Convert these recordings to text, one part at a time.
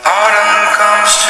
Autumn comes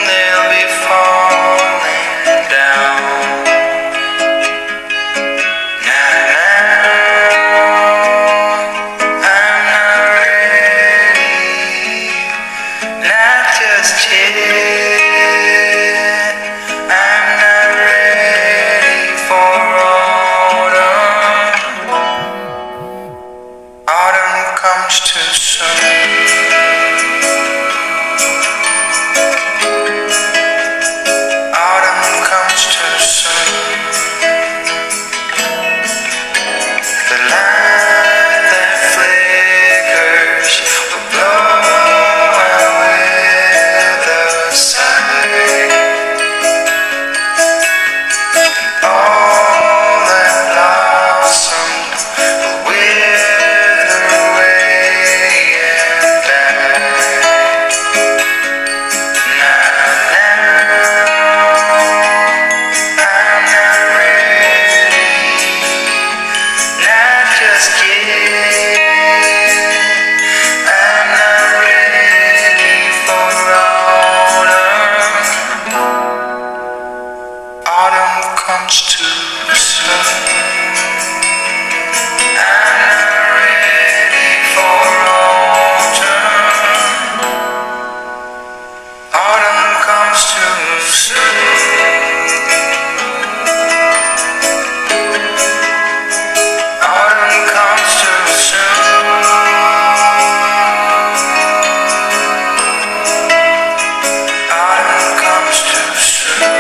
they'll be falling down. Now, I'm not ready, not just yet. I'm not ready for autumn. Autumn comes too soon. Autumn comes too soon. The light that flickers will blow away the sight. All that blossomed will wither away and die. Now, I'm not ready, not just yet. I'm not ready for autumn. Autumn comes too soon. I'm not ready for autumn. Autumn comes too soon. Autumn comes too soon. Autumn comes too soon.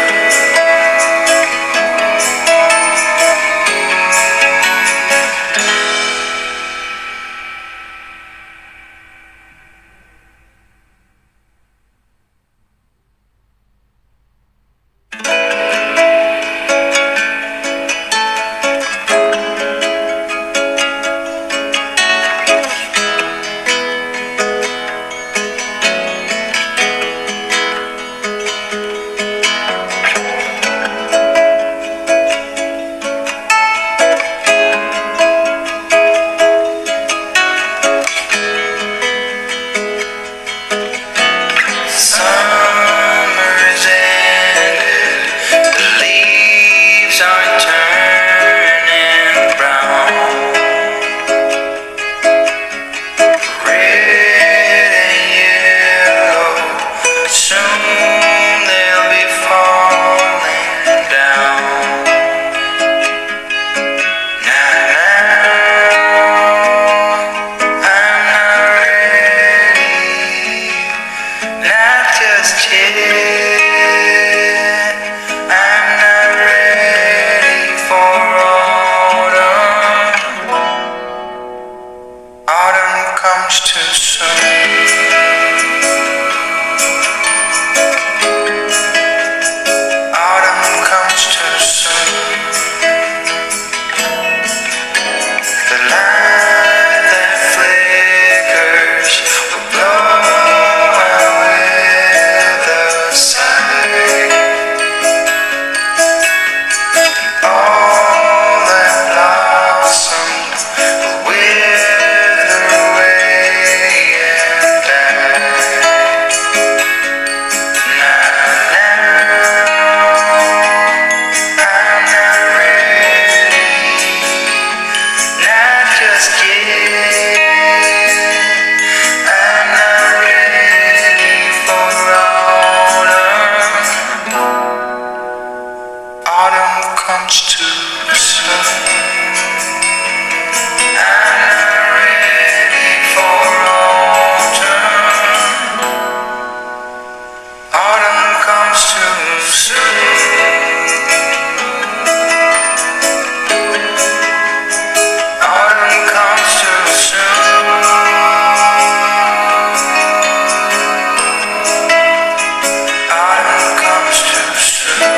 Summer's ended, the leaves are turning brown. Red and yellow, soon they'll be falling down. Now, I'm not ready, not just yet. I'm not ready for autumn. Autumn comes too soon. Autumn comes too soon. The light that flickers will blow away the sight. All that blossomed will wither away and die. Now, I'm not ready, not just yet. I'm not ready for autumn. Autumn comes too soon. I'm not ready for autumn. Autumn comes too soon. Autumn comes too soon. Autumn comes too soon.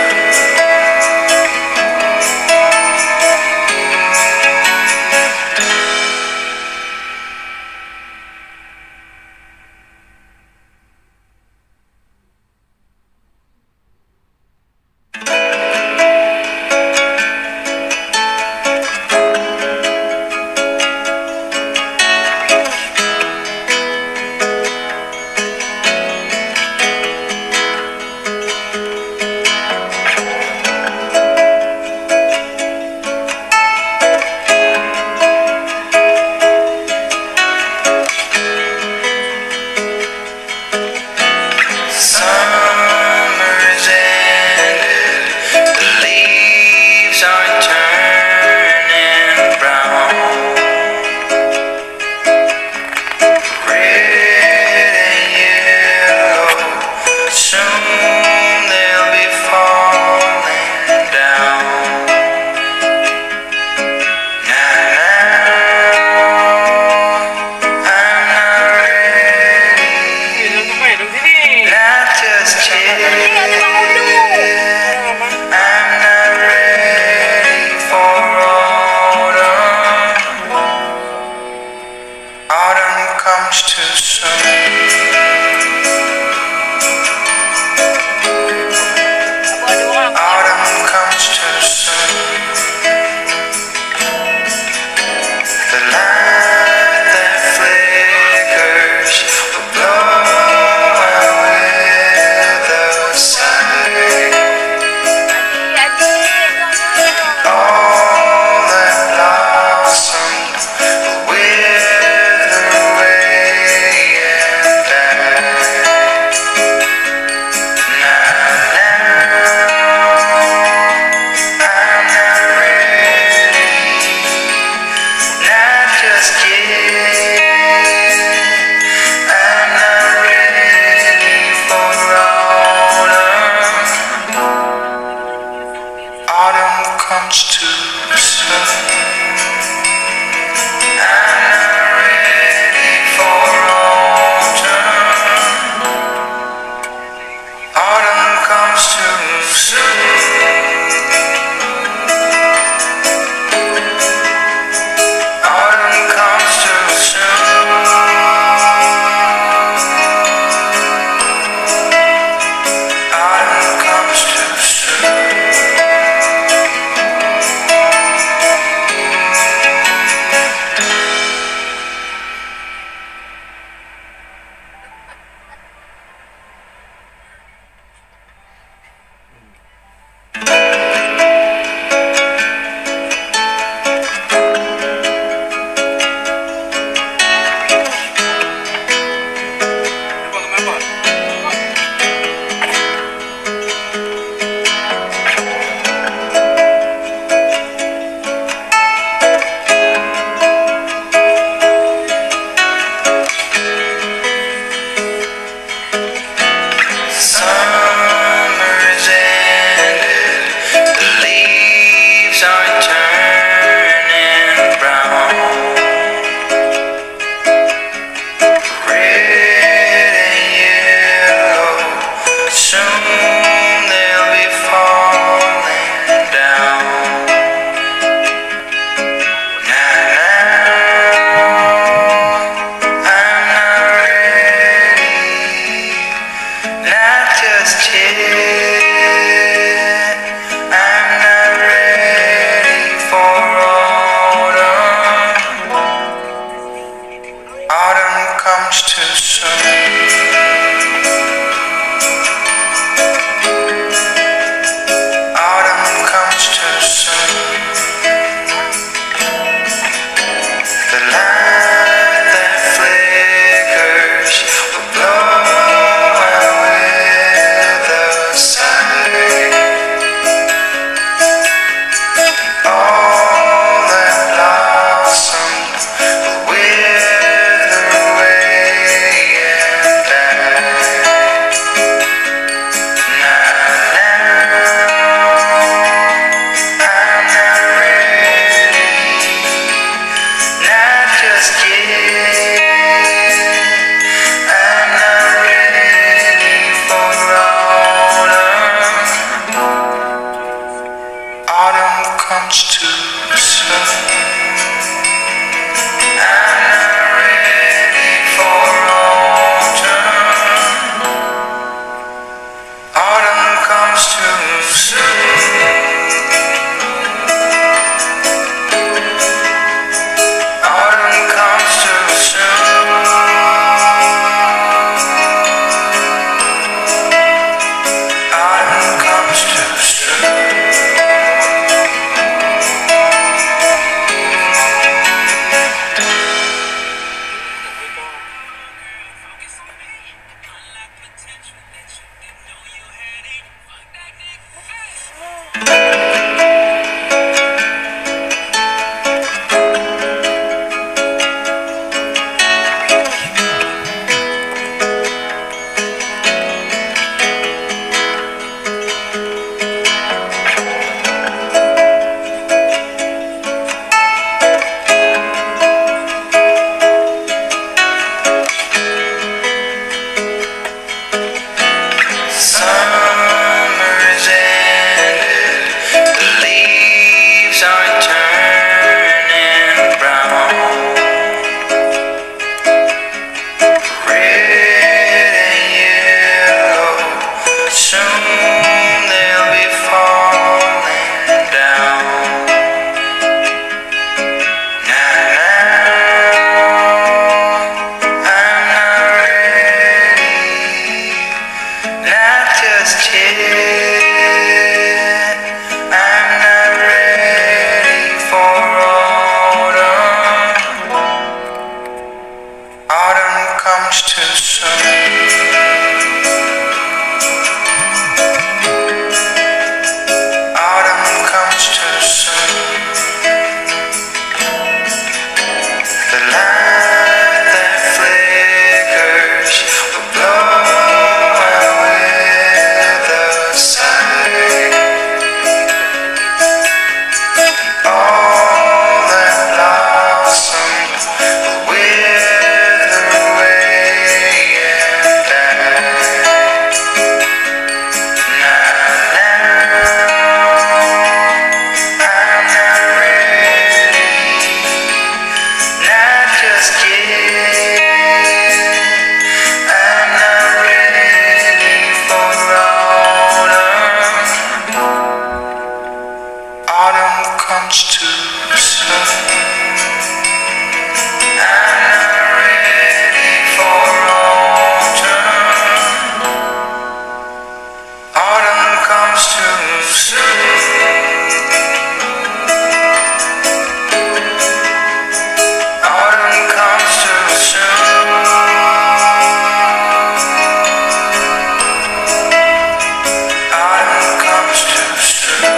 comes too soon. I'm not ready for autumn. Autumn comes too soon. Autumn comes too soon. Autumn comes too soon. Summer's ended, the leaves are turning brown. Red and yellow, soon they'll be falling down. Now, I'm not ready. Not just yet. I'm not ready for autumn. Autumn comes too soon. Autumn comes too soon. The light that flickers will blow out with the sun. All that blossoms will wither away and die. Now, I'm not ready. Not just yet. I'm not ready for autumn. Autumn comes too soon. I'm not ready for autumn. Autumn comes too soon. Autumn comes too soon. Autumn comes too soon. soon. Autumn comes too soon. Autumn comes too soon.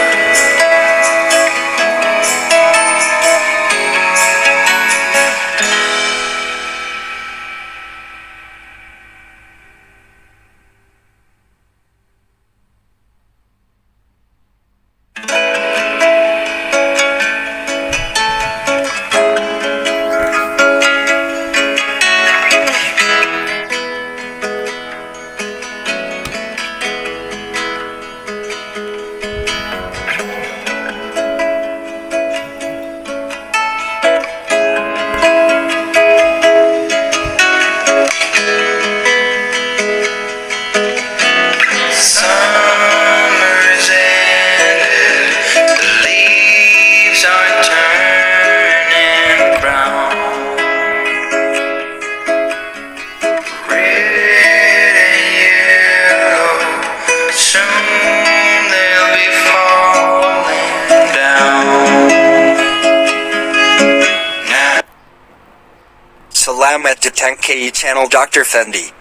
Summer's ended, the leaves are turning brown. Red and yellow, soon they'll be falling down. Now Salamat to 10K channel Dr. Fendi.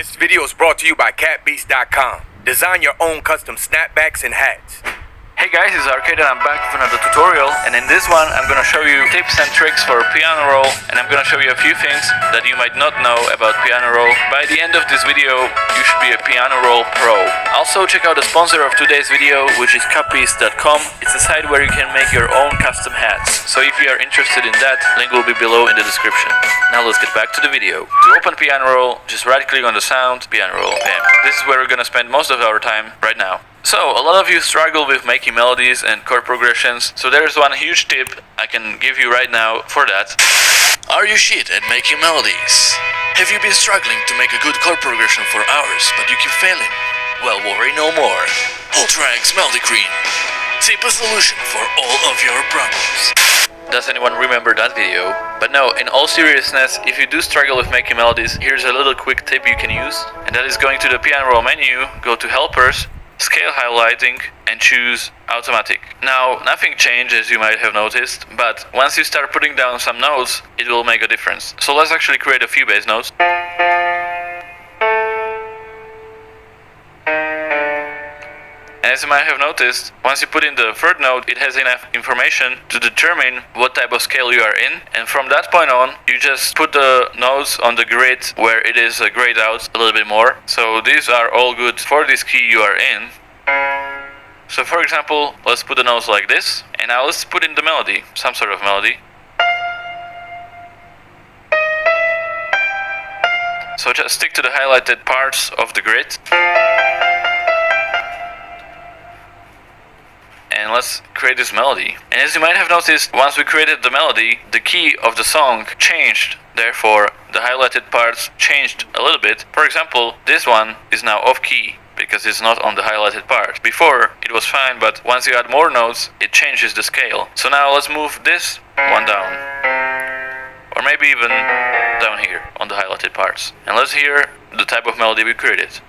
This video is brought to you by catbeast.com. Design your own custom snapbacks and hats. Hey guys, it's Arcade and I'm back with another tutorial, and in this one I'm gonna show you tips and tricks for piano roll, and I'm gonna show you a few things that you might not know about piano roll. By the end of this video, you should be a piano roll pro. Also check out the sponsor of today's video, which is CameraFi. It's a site where you can make your own custom hats. So if you are interested in that, link will be below in the description. Now let's get back to the video. To open piano roll, just right click on the sound, piano roll, bam. This is where we're gonna spend most of our time right now. So, a lot of you struggle with making melodies and chord progressions, so there's one huge tip I can give you right now for that. Are you shit at making melodies? Have you been struggling to make a good chord progression for hours, but you keep failing? Well, worry no more. Ultra X Melody Cream. Simple solution for all of your problems. Does anyone remember that video? But no, in all seriousness, if you do struggle with making melodies, here's a little quick tip you can use, and that is going to the piano roll menu, go to Helpers, Scale Highlighting, and choose Automatic. Now, nothing changed as you might have noticed, but once you start putting down some notes, it will make a difference. So let's actually create a few bass notes. And as you might have noticed, once you put in the third note, it has enough information to determine what type of scale you are in, and from that point on, you just put the notes on the grid where it is grayed out a little bit more. So these are all good for this key you are in. So for example, let's put the notes like this, and now let's put in the melody, some sort of melody. So just stick to the highlighted parts of the grid. And let's create this melody. And as you might have noticed, once we created the melody, the key of the song changed. Therefore, the highlighted parts changed a little bit. For example, this one is now off key because it's not on the highlighted part. Before, it was fine, but once you add more notes, it changes the scale. So now let's move this one down. Or maybe even down here on the highlighted parts. And let's hear the type of melody we created.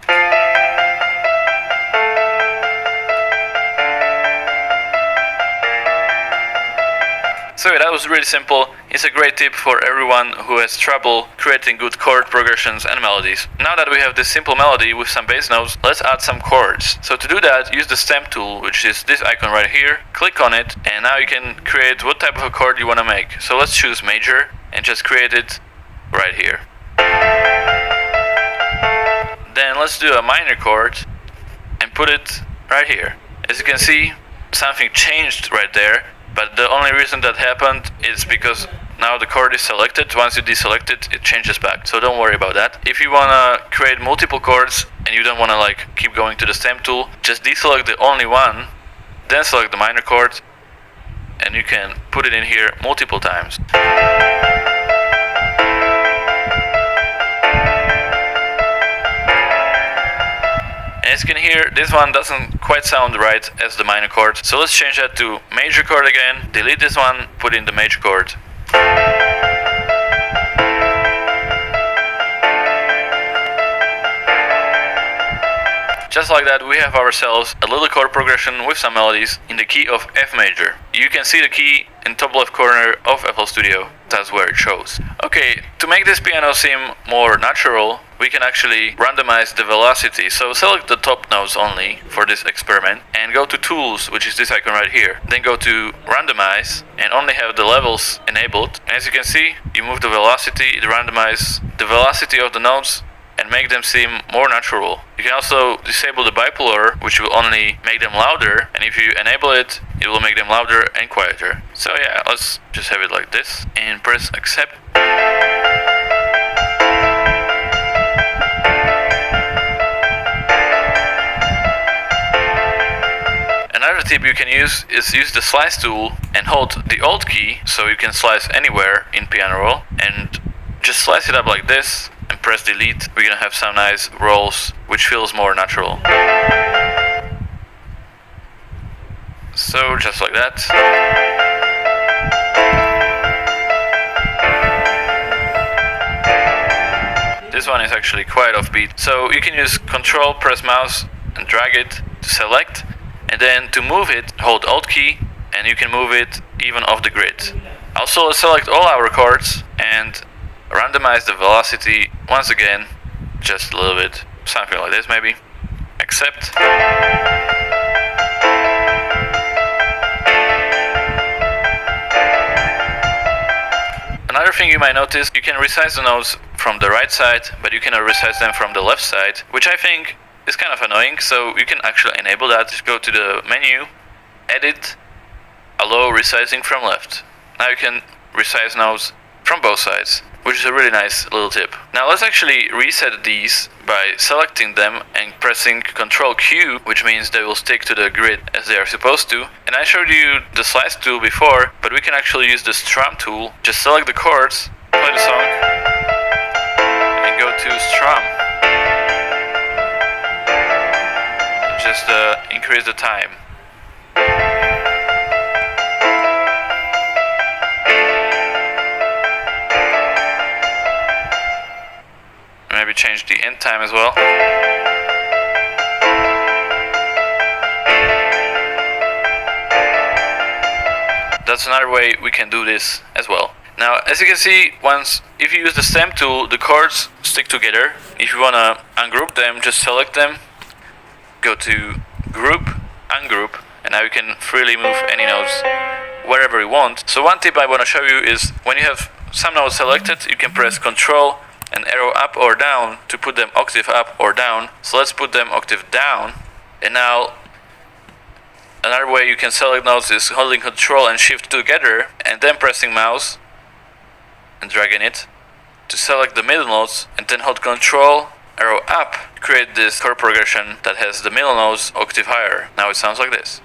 So yeah, that was really simple. It's a great tip for everyone who has trouble creating good chord progressions and melodies. Now that we have this simple melody with some bass notes, let's add some chords. So to do that, use the stamp tool, which is this icon right here. Click on it, and now you can create what type of a chord you want to make. So let's choose major and just create it right here. Then let's do a minor chord and put it right here. As you can see, something changed right there. But the only reason that happened is because now the chord is selected. Once you deselect it, it changes back. So don't worry about that. If you want to create multiple chords and you don't want to keep going to the stamp tool, just deselect the only one, then select the minor chord, and you can put it in here multiple times. And as you can hear, this one doesn't quite sound right as the minor chord. So let's change that to major chord again, delete this one, put in the major chord. Just like that, we have ourselves a little chord progression with some melodies in the key of F major. You can see the key in top left corner of FL Studio. That's where it shows. Okay, to make this piano seem more natural, we can actually randomize the velocity. So select the top notes only for this experiment and go to Tools, which is this icon right here. Then go to Randomize and only have the levels enabled. And as you can see, you move the velocity, it randomizes the velocity of the notes and make them seem more natural. You can also disable the bipolar, which will only make them louder, and if you enable it, it will make them louder and quieter. So yeah, let's just have it like this and press accept. Another tip you can use is use the slice tool and hold the Alt key so you can slice anywhere in piano roll and just slice it up like this and press delete. We're gonna have some nice rolls which feels more natural. So just like that. This one is actually quite offbeat. So you can use Control, press mouse and drag it to select, and then to move it, hold Alt key and you can move it even off the grid. Also, let's select all our chords and randomize the velocity once again just a little bit, something like this maybe. Accept. Another thing you might notice, you can resize the nodes from the right side, but you cannot resize them from the left side, which I think is kind of annoying, so you can actually enable that. Just go to the menu, edit, allow resizing from left. Now you can resize nodes from both sides, which is a really nice little tip. Now let's actually reset these by selecting them and pressing Ctrl Q, which means they will stick to the grid as they are supposed to. And I showed you the slice tool before, but we can actually use the strum tool. Just select the chords, play the song, and go to strum. Just increase the time. Maybe change the end time as well. That's another way we can do this as well. Now, as you can see, if you use the stamp tool, the chords stick together. If you want to ungroup them, just select them, go to Group, Ungroup, and now you can freely move any nodes wherever you want. So one tip I want to show you is when you have some nodes selected, you can press Ctrl and arrow up or down to put them octave up or down. So let's put them octave down. And now another way you can select nodes is holding Ctrl and Shift together and then pressing mouse and dragging it to select the middle nodes, and then hold Ctrl arrow up to create this chord progression that has the middle nodes octave higher. Now it sounds like this.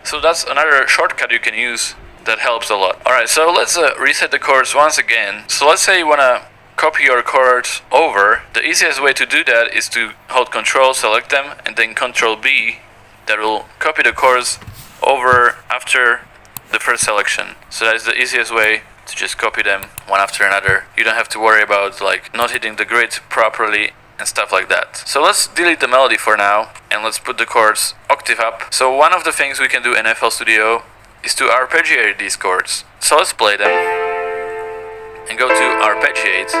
So that's another shortcut you can use that helps a lot. Alright, so let's reset the chords once again. So let's say you want to copy your chords over. The easiest way to do that is to hold Ctrl, select them, and then Ctrl B. That will copy the chords over after the first selection. So that is the easiest way to just copy them one after another. You don't have to worry about like not hitting the grid properly and stuff like that. So let's delete the melody for now and let's put the chords octave up. So one of the things we can do in FL Studio is to arpeggiate these chords. So let's play them and go to arpeggiate.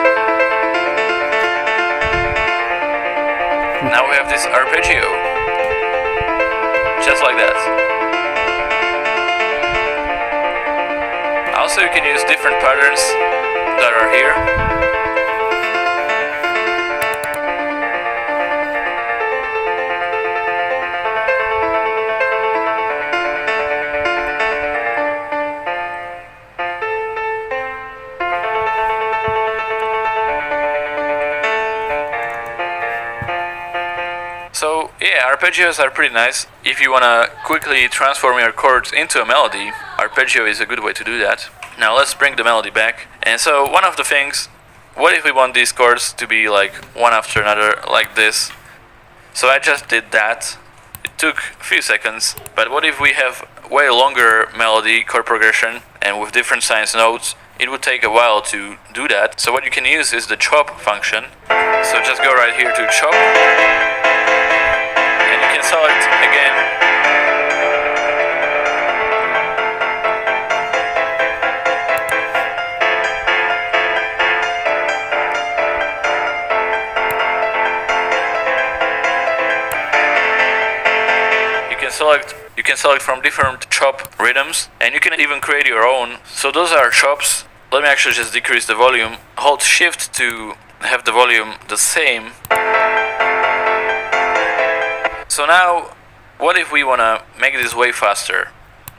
Now we have this arpeggio, just like that. Also you can use different patterns that are here. So yeah, arpeggios are pretty nice. If you want to quickly transform your chords into a melody, arpeggio is a good way to do that. Now let's bring the melody back. And so one of the things, what if we want these chords to be like one after another like this? So I just did that. It took a few seconds, but what if we have way longer melody chord progression and with different size notes? It would take a while to do that. So what you can use is the chop function. So just go right here to chop. And you can select again. You can select from different chop rhythms, and you can even create your own. So those are chops. Let me actually just decrease the volume. Hold shift to have the volume the same. So now, what if we want to make this way faster?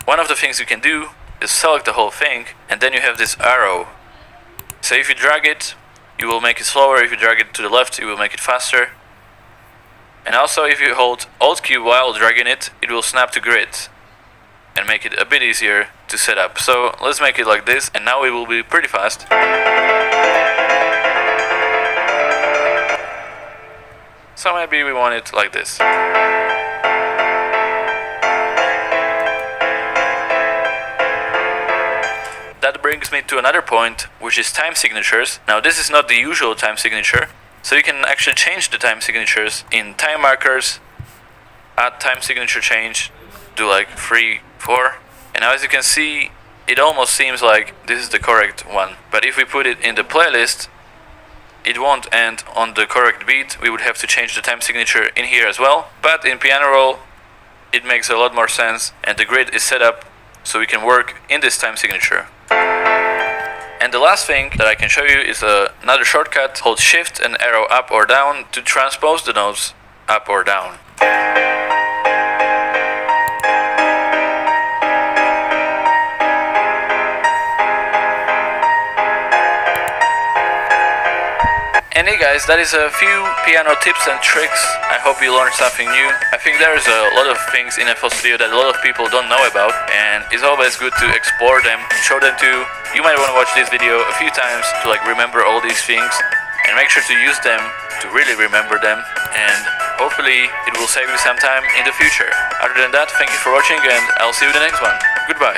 One of the things you can do is select the whole thing, and then you have this arrow. So if you drag it, you will make it slower. If you drag it to the left, you will make it faster. And also if you hold Alt Q while dragging it, it will snap to grid and make it a bit easier to set up. So let's make it like this, and now it will be pretty fast. So maybe we want it like this. That brings me to another point, which is time signatures. Now this is not the usual time signature. So you can actually change the time signatures in time markers, add time signature change, do like 3, 4. And now as you can see, it almost seems like this is the correct one. But if we put it in the playlist, it won't end on the correct beat. We would have to change the time signature in here as well. But in piano roll, it makes a lot more sense, and the grid is set up so we can work in this time signature. And the last thing that I can show you is another shortcut. Hold shift and arrow up or down to transpose the notes up or down. And hey guys, that is a few piano tips and tricks. I hope you learned something new. I think there is a lot of things in FL Studio that a lot of people don't know about, and it's always good to explore them, show them to. You might want to watch this video a few times to remember all these things, and make sure to use them to really remember them, and hopefully it will save you some time in the future. Other than that, thank you for watching, and I'll see you in the next one. Goodbye.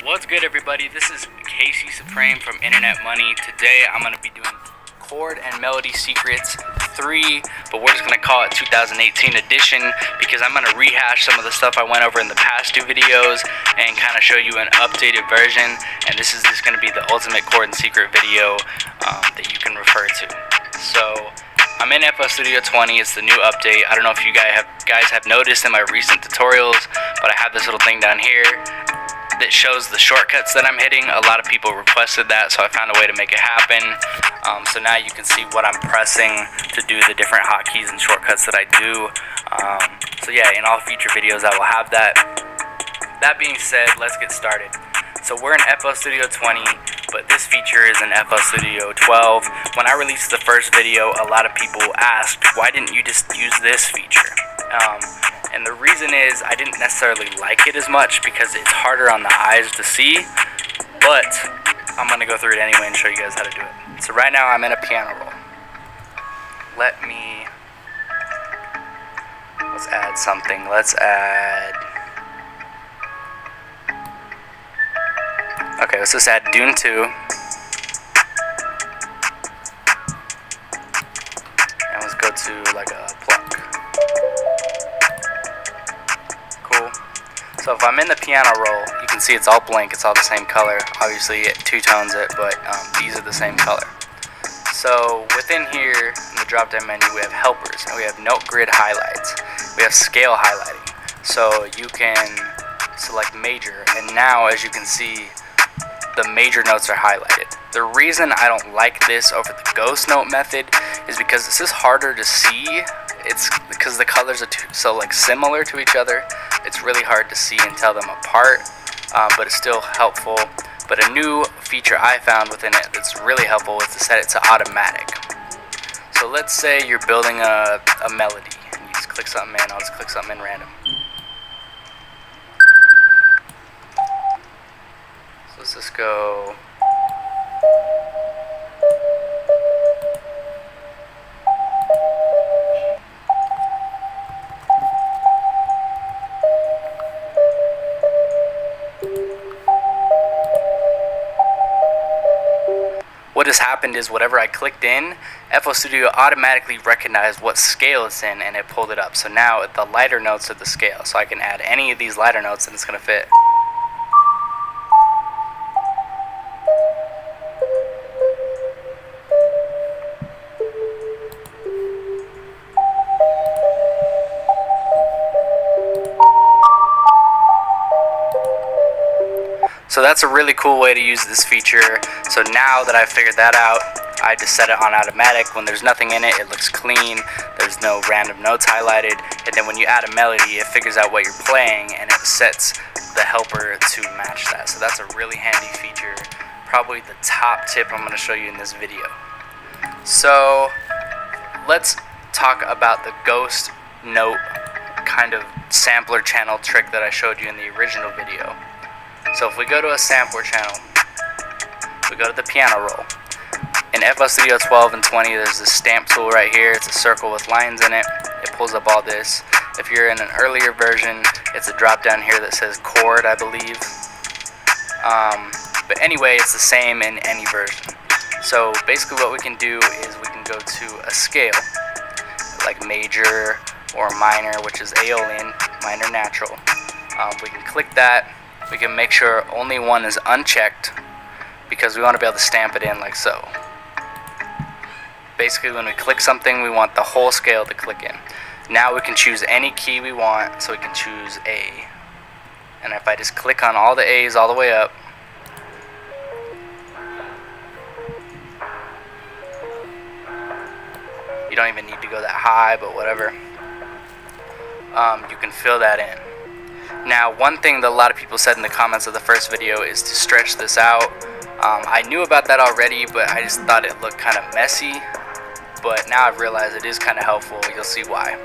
What's good, everybody? This is Casey Supreme from Internet Money. Today I'm going to be doing Chord and Melody Secrets 3, but we're just going to call it 2018 edition because I'm going to rehash some of the stuff I went over in the past two videos and kind of show you an updated version. And this is just going to be the ultimate chord and secret video that you can refer to. So I'm in FL Studio 20. It's the new update. I don't know if you guys have noticed in my recent tutorials, but I have this little thing down here that shows the shortcuts that I'm hitting. A lot of people requested that, so I found a way to make it happen. So now you can see what I'm pressing to do the different hotkeys and shortcuts that I do. So yeah, in all future videos I will have that. That being said, let's get started. So we're in FL Studio 20, but this feature is in FL Studio 12. When I released the first video, a lot of people asked, why didn't you just use this feature? And the reason is I didn't necessarily like it as much because it's harder on the eyes to see, but I'm going to go through it anyway and show you guys how to do it. So right now I'm in a piano roll. Let's add something. Okay, let's just add Dune 2. And let's go to like a pluck. Cool. So if I'm in the piano roll, you can see it's all blank, it's all the same color. Obviously it two-tones it, but these are the same color. So within here, in the drop-down menu, we have helpers, and we have note grid highlights. We have scale highlighting. So you can select major, and now as you can see, the major notes are highlighted. The reason I don't like this over the ghost note method is because this is harder to see. It's because the colors are so similar to each other. It's really hard to see and tell them apart, but it's still helpful. But a new feature I found within it that's really helpful is to set it to automatic. So let's say you're building a melody, and you just click something in. I'll just click something in random. So let's just go. this happened is whatever I clicked in, FL Studio automatically recognized what scale it's in and it pulled it up. So now the lighter notes are the scale. So I can add any of these lighter notes and it's going to fit. So that's a really cool way to use this feature. So now that I've figured that out, I just set it on automatic. When there's nothing in it, it looks clean. There's no random notes highlighted. And then when you add a melody, it figures out what you're playing and it sets the helper to match that. So that's a really handy feature. Probably the top tip I'm going to show you in this video. So let's talk about the ghost note kind of sampler channel trick that I showed you in the original video. So if we go to a sampler channel, we go to the piano roll. In FL Studio 12 and 20, there's this stamp tool right here. It's a circle with lines in it. It pulls up all this. If you're in an earlier version, it's a drop down here that says chord, I believe. But anyway, it's the same in any version. So basically what we can do is we can go to a scale, like major or minor, which is Aeolian, minor natural. We can click that. We can make sure only one is unchecked because we want to be able to stamp it in like so. Basically when we click something, we want the whole scale to click in. Now we can choose any key we want, so we can choose A. And if I just click on all the A's all the way up, you don't even need to go that high, but whatever. You can fill that in. Now, one thing that a lot of people said in the comments of the first video is to stretch this out. I knew about that already, but I just thought it looked kind of messy. But now I've realized it is kind of helpful. You'll see why.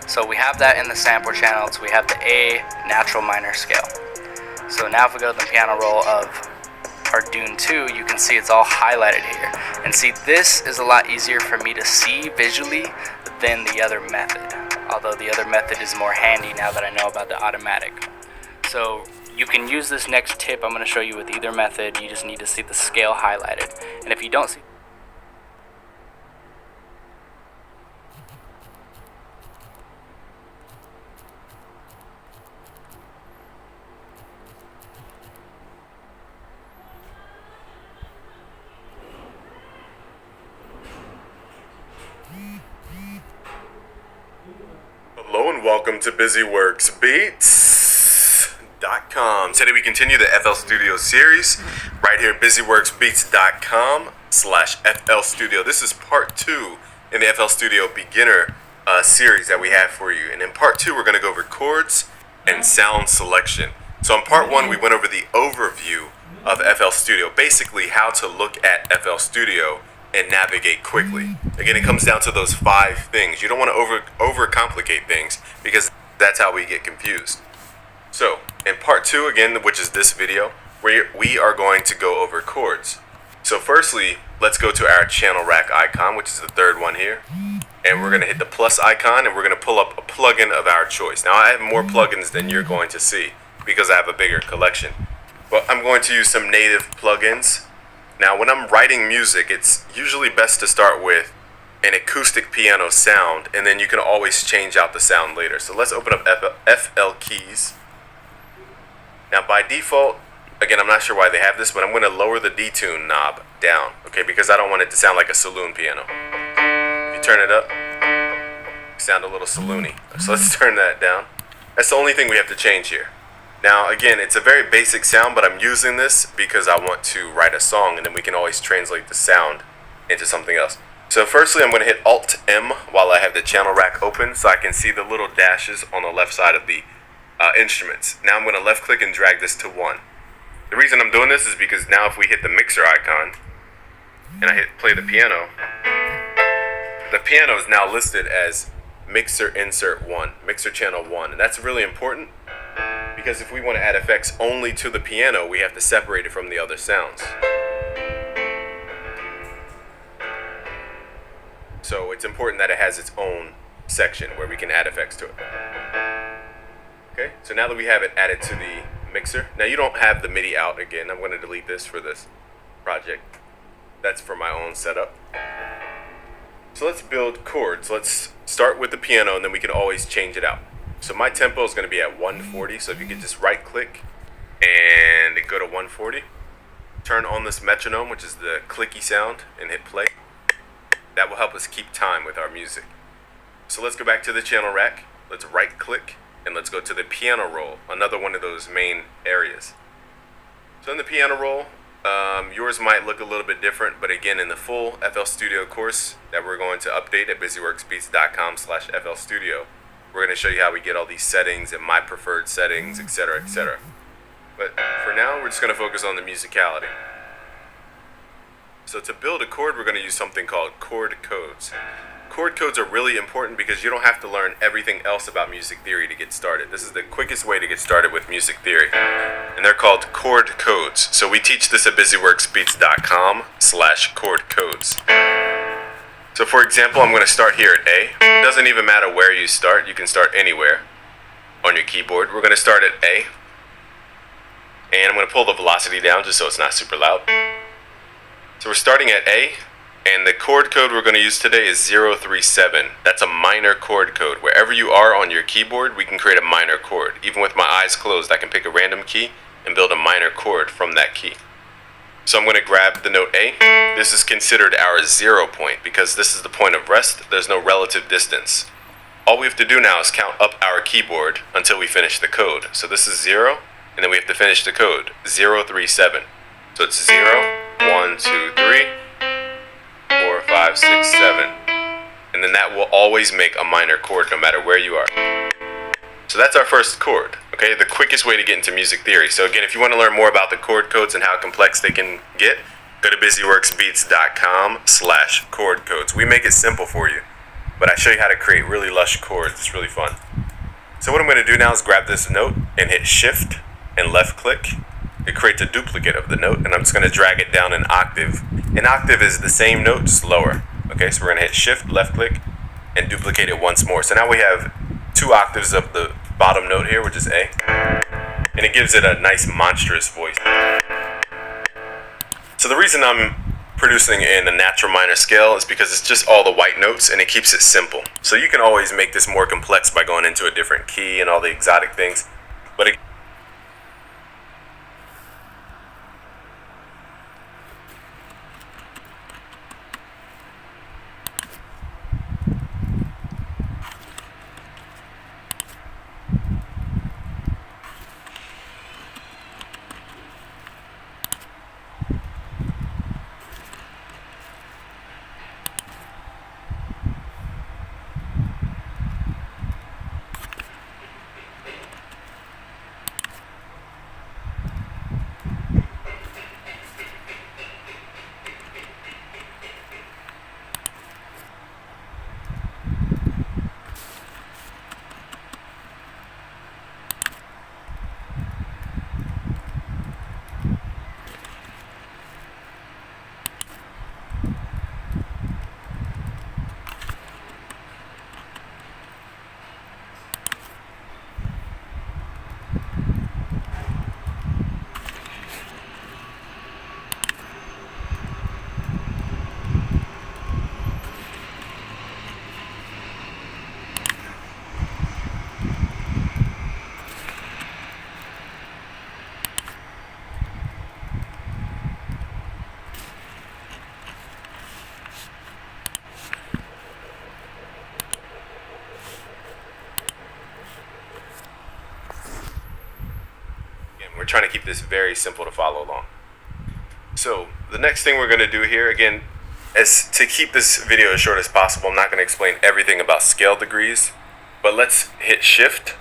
So we have that in the sampler channels. We have the A natural minor scale. So now if we go to the piano roll of our Dune 2, you can see it's all highlighted here. And see, this is a lot easier for me to see visually than the other method. Although the other method is more handy now that I know about the automatic. So you can use this next tip I'm going to show you with either method. You just need to see the scale highlighted. And if you don't see Hello and welcome to BusyWorksBeats.com. Today we continue the FL Studio series right here at BusyWorksBeats.com/FL Studio. This is part 2 in the FL Studio beginner series that we have for you. And in part 2 we're going to go over chords and sound selection. So in part 1 we went over the overview of FL Studio, basically how to look at FL Studio and navigate quickly. Again, it comes down to those 5 things. You don't want to overcomplicate things because that's how we get confused. So, in part 2, again, which is this video, we are going to go over chords. So firstly, let's go to our channel rack icon, which is the third one here. And we're going to hit the plus icon and we're going to pull up a plugin of our choice. Now, I have more plugins than you're going to see because I have a bigger collection. But I'm going to use some native plugins. Now, when I'm writing music, it's usually best to start with an acoustic piano sound, and then you can always change out the sound later. So let's open up FL Keys. Now, by default, again, I'm not sure why they have this, but I'm going to lower the detune knob down, okay, because I don't want it to sound like a saloon piano. If you turn it up, you sound a little saloony. So let's turn that down. That's the only thing we have to change here. Now, again, it's a very basic sound, but I'm using this because I want to write a song, and then we can always translate the sound into something else. So firstly, I'm going to hit Alt-M while I have the channel rack open so I can see the little dashes on the left side of the instruments. Now I'm going to left click and drag this to 1. The reason I'm doing this is because now if we hit the mixer icon, and I hit play the piano is now listed as mixer insert 1, mixer channel 1, and that's really important. Because if we want to add effects only to the piano, we have to separate it from the other sounds. So it's important that it has its own section where we can add effects to it. Okay, so now that we have it added to the mixer, now you don't have the MIDI out again. I'm going to delete this for this project. That's for my own setup. So let's build chords. Let's start with the piano and then we can always change it out. So my tempo is going to be at 140. So if you could just right click and go to 140. Turn on this metronome, which is the clicky sound, and hit play. That will help us keep time with our music. So let's go back to the channel rack. Let's right click and let's go to the piano roll, another one of those main areas. So in the piano roll, yours might look a little bit different, but again, in the full FL Studio course that we're going to update at busyworksbeats.com/FL Studio, we're going to show you how we get all these settings and my preferred settings, etc., etc. But for now, we're just going to focus on the musicality. So to build a chord, we're going to use something called chord codes. Chord codes are really important because you don't have to learn everything else about music theory to get started. This is the quickest way to get started with music theory. And they're called chord codes. So we teach this at busyworksbeats.com/chord codes. So for example, I'm going to start here at A. It doesn't even matter where you start. You can start anywhere on your keyboard. We're going to start at A. And I'm going to pull the velocity down just so it's not super loud. So we're starting at A. And the chord code we're going to use today is 037. That's a minor chord code. Wherever you are on your keyboard, we can create a minor chord. Even with my eyes closed, I can pick a random key and build a minor chord from that key. So I'm going to grab the note A. This is considered our 0 point because this is the point of rest. There's no relative distance. All we have to do now is count up our keyboard until we finish the code. So this is 0, and then we have to finish the code, 037. So it's 0, 1, 2, 3. 4, 5, 6, 7, and then that will always make a minor chord no matter where you are. So that's our first chord, okay? The quickest way to get into music theory. So again, if you want to learn more about the chord codes and how complex they can get, go to busyworksbeats.com/chord codes. We make it simple for you, but I show you how to create really lush chords. It's really fun. So what I'm going to do now is grab this note and hit shift and left click. It creates a duplicate of the note, and I'm just going to drag it down an octave. An octave is the same note, just lower. Okay, so we're going to hit shift, left click, and duplicate it once more. So now we have 2 octaves of the bottom note here, which is A, and it gives it a nice monstrous voice. So the reason I'm producing in a natural minor scale is because it's just all the white notes, and it keeps it simple. So you can always make this more complex by going into a different key and all the exotic things. But we're trying to keep this very simple to follow along. So the next thing we're going to do here, again, is to keep this video as short as possible. I'm not going to explain everything about scale degrees, but let's hit shift.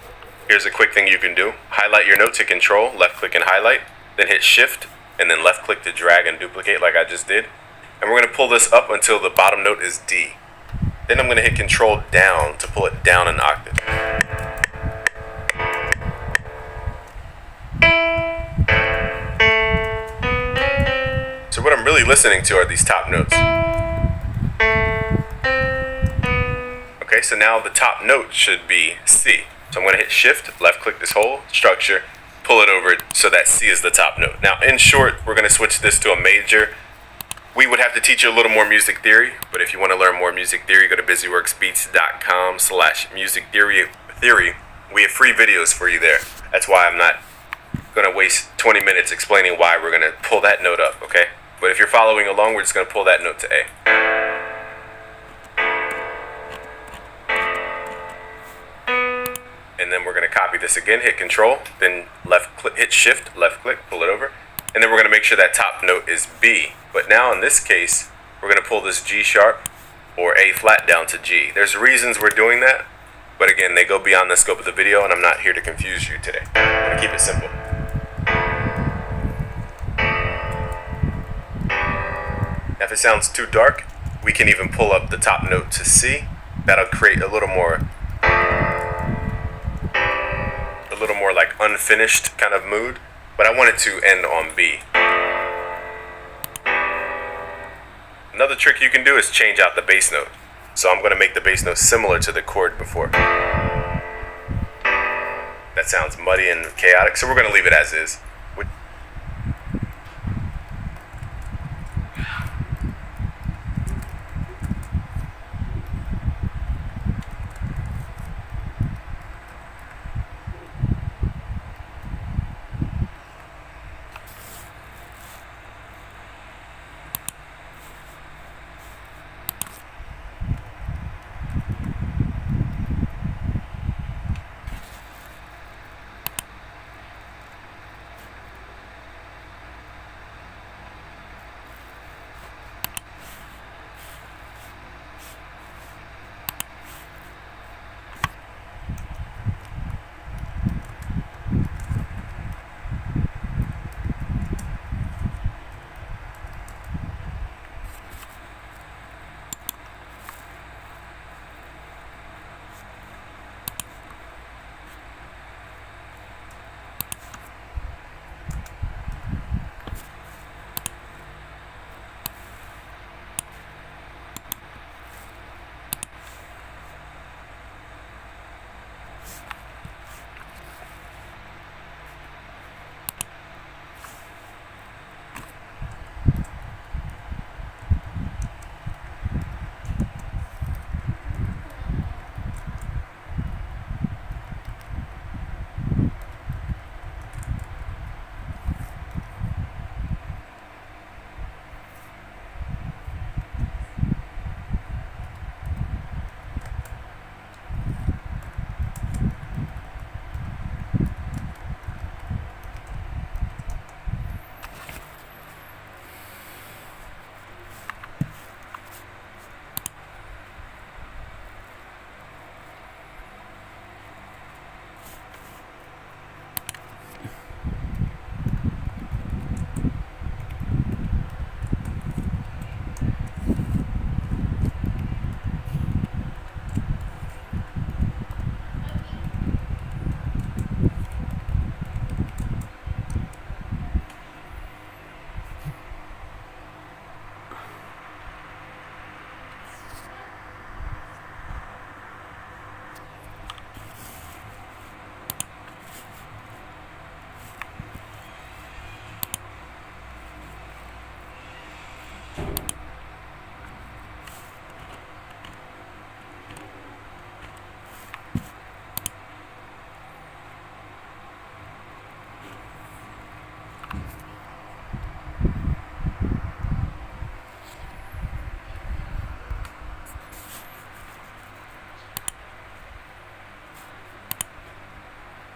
Here's a quick thing you can do. Highlight your note to control, left click and highlight, then hit shift, and then left click to drag and duplicate like I just did. And we're going to pull this up until the bottom note is D. Then I'm going to hit control down to pull it down an octave. So what I'm really listening to are these top notes. Okay, so now the top note should be C. So I'm going to hit shift, left click this whole structure, pull it over so that C is the top note. Now in short, we're going to switch this to a major we would have to teach you a little more music theory, but if you want to learn more music theory, go to busyworksbeats.com/music theory. We have free videos for you there. That's why I'm not going to waste 20 minutes explaining why we're going to pull that note up, okay? But if you're following along, we're just going to pull that note to A. And then we're going to copy this again, hit Control, then left click, hit Shift, left click, pull it over. And then we're going to make sure that top note is B. But now in this case, we're going to pull this G sharp or A flat down to G. There's reasons we're doing that, but again, they go beyond the scope of the video, and I'm not here to confuse you today. I'm going to keep it simple. Now if it sounds too dark, we can even pull up the top note to C. That'll create a little more like unfinished kind of mood, but I want it to end on B. Another trick you can do is change out the bass note. So I'm going to make the bass note similar to the chord before. That sounds muddy and chaotic, so we're going to leave it as is.